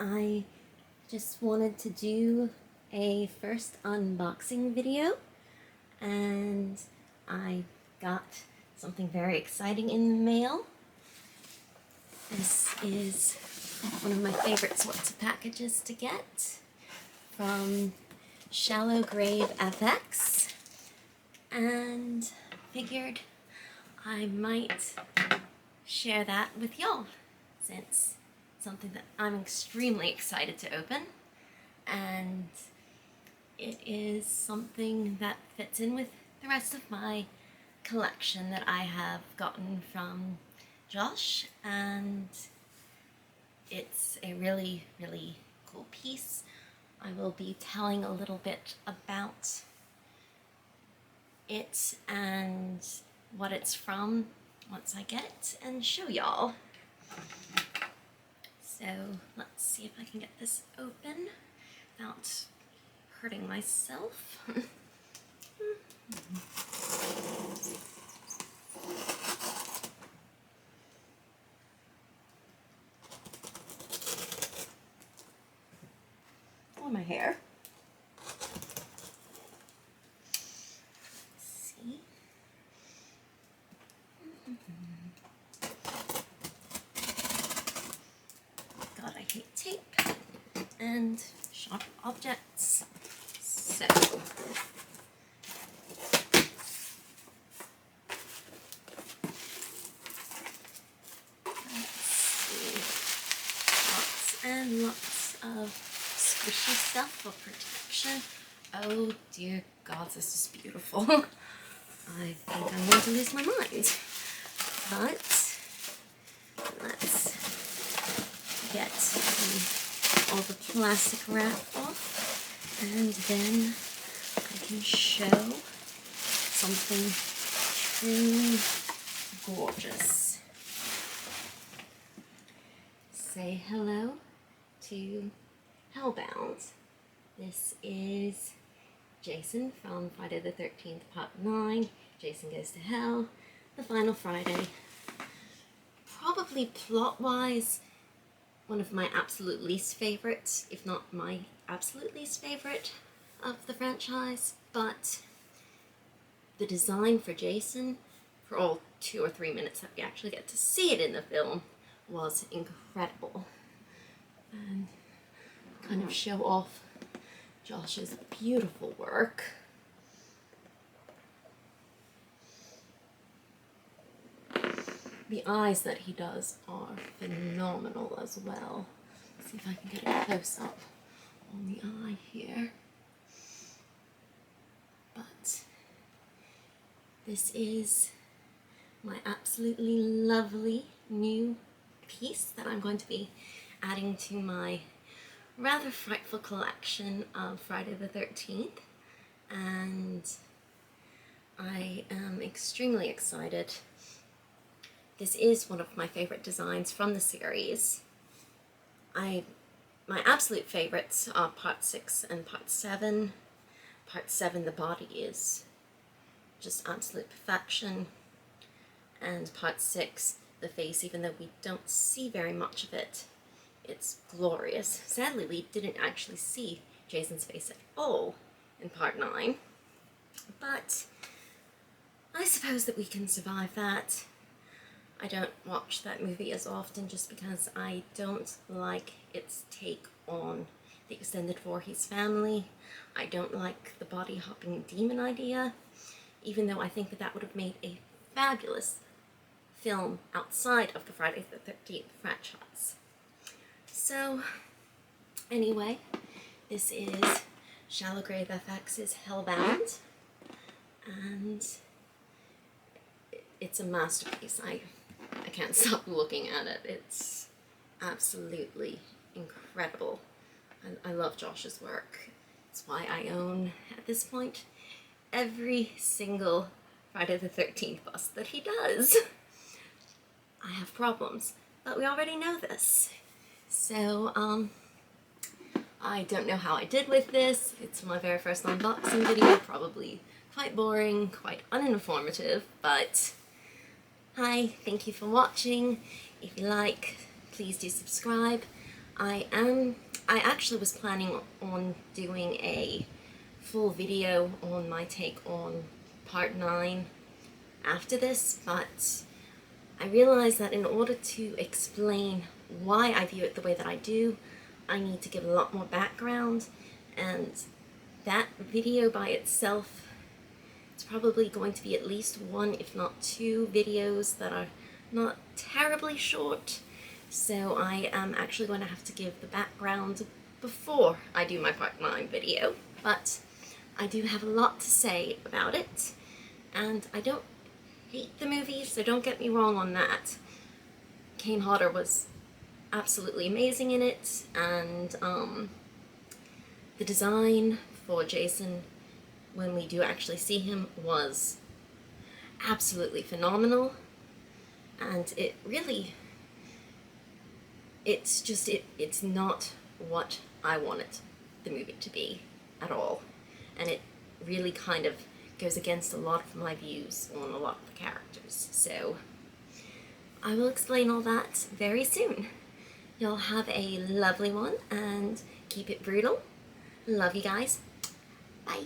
I just wanted to do a first unboxing video, and I got something very exciting in the mail. This is one of my favorite sorts of packages to get from Shallow Grave FX, and figured I might share that with y'all, since it's something that I'm extremely excited to open, and it is something that fits in with the rest of my collection that I have gotten from Josh, and it's a really, really cool piece. I will be telling a little bit about it and what it's from once I get it and show y'all. So let's see if I can get this open without hurting myself. On my hair. Let's see. God, I hate tape and sharp objects. So let's see. Lots and lots of squishy stuff for protection. Oh dear God, this is beautiful. I think I'm going to lose my mind. But let's get all the plastic wrap off, and then I can show something truly gorgeous. Say hello to Hellbound. This is Jason from Friday the 13th, Part 9, Jason Goes to Hell, the final Friday. Probably plot-wise, one of my absolute least favorites, if not my absolute least favorite of the franchise, but the design for Jason, for all 2 or 3 minutes that we actually get to see it in the film, was incredible. And kind of show off Josh's beautiful work. The eyes that he does are phenomenal as well. Let's see if I can get a close-up on the eye here. But this is my absolutely lovely new piece that I'm going to be adding to my rather frightful collection of Friday the 13th, and I am extremely excited. This is one of my favorite designs from the series. My absolute favorites are Part 6 and Part 7. Part 7, the body is just absolute perfection, and Part 6, the face, even though we don't see very much of it, it's glorious. Sadly, we didn't actually see Jason's face at all in Part 9, but I suppose that we can survive that. I don't watch that movie as often just because I don't like its take on the extended Voorhees family. I don't like the body-hopping demon idea, even though I think that that would have made a fabulous film outside of the Friday the 13th franchise. So, anyway, this is Shallow Grave FX's Hellbound, and it's a masterpiece. I can't stop looking at it. It's absolutely incredible. I love Josh's work. It's why I own, at this point, every single Friday the 13th bust that he does. I have problems, but we already know this. So, I don't know how I did with this. It's my very first unboxing video, probably quite boring, quite uninformative, but hi, thank you for watching. If you like, please do subscribe. I actually was planning on doing a full video on my take on part 9 after this, but I realized that in order to explain why I view it the way that I do, I need to give a lot more background, and that video by itself, it's probably going to be at least 1, if not 2 videos that are not terribly short, so I am actually going to have to give the background before I do my part 9 video. But I do have a lot to say about it, and I don't hate the movie, so don't get me wrong on that. Kane Hodder was absolutely amazing in it, and the design for Jason, when we do actually see him, was absolutely phenomenal, and it really, it's not what I wanted the movie to be at all, and it really kind of goes against a lot of my views on a lot of the characters, so I will explain all that very soon. Y'all have a lovely one, and keep it brutal. Love you guys. Bye.